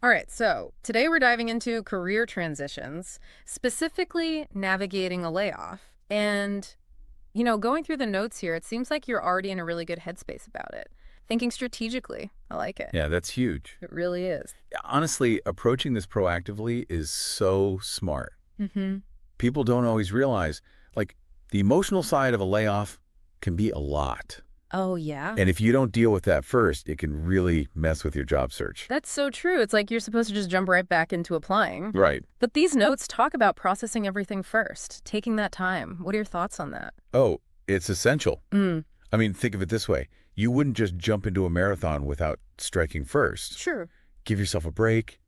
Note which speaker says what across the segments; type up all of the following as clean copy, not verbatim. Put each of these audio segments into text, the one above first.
Speaker 1: All right, so today we're diving into career transitions, specifically navigating a layoff. And, going through the notes here, it seems like you're already in a really good headspace about it. Thinking strategically. I like it.
Speaker 2: Yeah, that's huge.
Speaker 1: It really is.
Speaker 2: Honestly, approaching this proactively is so smart.
Speaker 1: Mm-hmm.
Speaker 2: People don't always realize, like, the emotional side of a layoff can be a lot.
Speaker 1: Oh, yeah.
Speaker 2: And if you don't deal with that first, it can really mess with your job search.
Speaker 1: That's so true. It's like you're supposed to just jump right back into applying.
Speaker 2: Right.
Speaker 1: But these notes talk about processing everything first, taking that time. What are your thoughts on that?
Speaker 2: Oh, it's essential.
Speaker 1: Mm,
Speaker 2: I mean, think of it this way. You wouldn't just jump into a marathon without striking first.
Speaker 1: sure.
Speaker 2: Give yourself a break.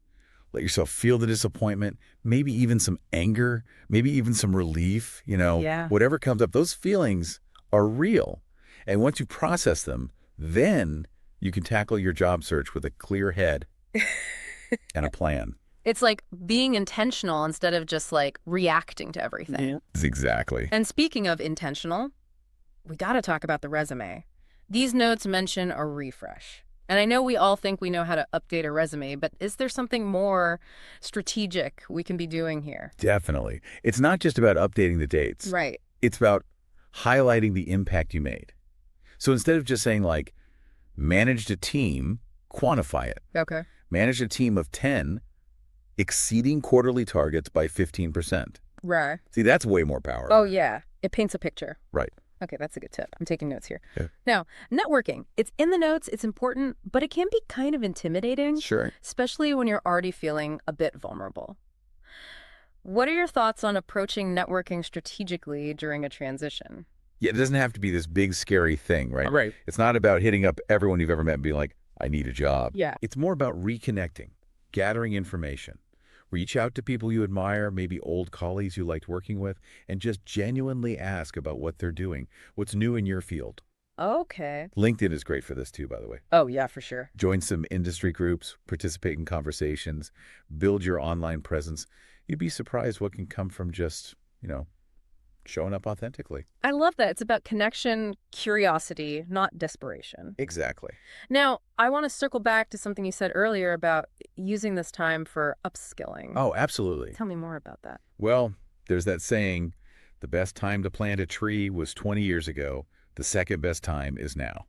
Speaker 2: Let yourself feel the disappointment, maybe even some anger, maybe even some relief,
Speaker 1: Yeah.
Speaker 2: whatever comes up. Those feelings are real. And once you process them, then you can tackle your job search with a clear head and a plan.
Speaker 1: It's like being intentional instead of just like reacting to everything.
Speaker 2: Yeah. Exactly.
Speaker 1: And speaking of intentional, we got to talk about the resume. These notes mention a refresh. And I know we all think we know how to update a resume, but is there something more strategic we can be doing here?
Speaker 2: Definitely. It's not just about updating the dates.
Speaker 1: Right.
Speaker 2: It's about highlighting the impact you made. So instead of just saying like, managed a team, quantify it.
Speaker 1: Okay.
Speaker 2: Managed a team of 10, exceeding quarterly targets by 15%.
Speaker 1: Right.
Speaker 2: See, that's way more power.
Speaker 1: Oh, yeah. It paints a picture.
Speaker 2: Right.
Speaker 1: Okay, that's a good tip. I'm taking notes here.
Speaker 2: Yeah.
Speaker 1: Now, networking. It's in the notes, it's important, but it can be kind of intimidating,
Speaker 2: Sure.
Speaker 1: especially when you're already feeling a bit vulnerable. What are your thoughts on approaching networking strategically during a transition?
Speaker 2: Yeah, it doesn't have to be this big, scary thing, right?
Speaker 1: Right.
Speaker 2: It's not about hitting up everyone you've ever met and being like, I need a job.
Speaker 1: Yeah.
Speaker 2: It's more about reconnecting, gathering information. Reach out to people you admire, maybe old colleagues you liked working with, and just genuinely ask about what they're doing, what's new in your field.
Speaker 1: Okay.
Speaker 2: LinkedIn is great for this too, by the way.
Speaker 1: Oh, yeah, for sure.
Speaker 2: Join some industry groups, participate in conversations, build your online presence. You'd be surprised what can come from just, showing up authentically.
Speaker 1: I love that. It's about connection, curiosity, not desperation.
Speaker 2: Exactly.
Speaker 1: Now, I want to circle back to something you said earlier about using this time for upskilling.
Speaker 2: Oh, absolutely.
Speaker 1: Tell me more about that.
Speaker 2: Well, there's that saying, the best time to plant a tree was 20 years ago. The second best time is now,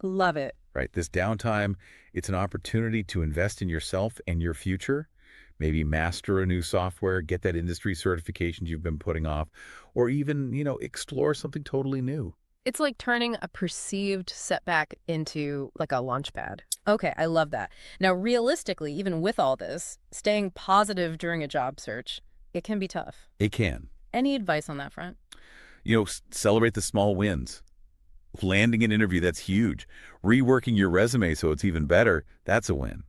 Speaker 1: Love it.
Speaker 2: right? This downtime, it's an opportunity to invest in yourself and your future. Maybe master a new software, get that industry certification you've been putting off, or even, explore something totally new.
Speaker 1: It's like turning a perceived setback into like a launch pad. Okay, I love that. Now, realistically, even with all this, staying positive during a job search, it can be tough.
Speaker 2: It can.
Speaker 1: Any advice on that front?
Speaker 2: Celebrate the small wins. Landing an interview, that's huge. Reworking your resume so it's even better, that's a win.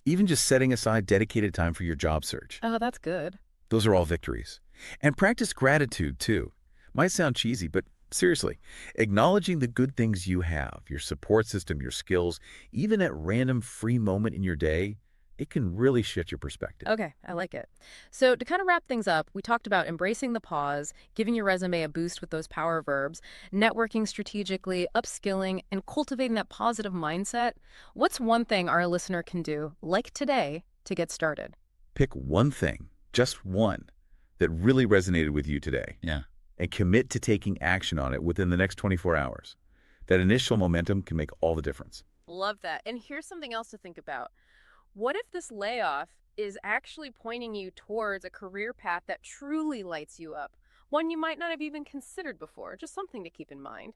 Speaker 2: Even just setting aside dedicated time for your job search.
Speaker 1: Oh, that's good.
Speaker 2: Those are all victories. And practice gratitude, too. Might sound cheesy, but seriously, acknowledging the good things you have, your support system, your skills, even at random free moment in your day, it can really shift your perspective.
Speaker 1: Okay, I like it. So to kind of wrap things up, we talked about embracing the pause, giving your resume a boost with those power verbs, networking strategically, upskilling, and cultivating that positive mindset. What's one thing our listener can do, like today, to get started?
Speaker 2: Pick one thing, just one, that really resonated with you today.
Speaker 1: Yeah.
Speaker 2: And commit to taking action on it within the next 24 hours. That initial momentum can make all the difference.
Speaker 1: Love that. And here's something else to think about. What if this layoff is actually pointing you towards a career path that truly lights you up? One you might not have even considered before, just something to keep in mind.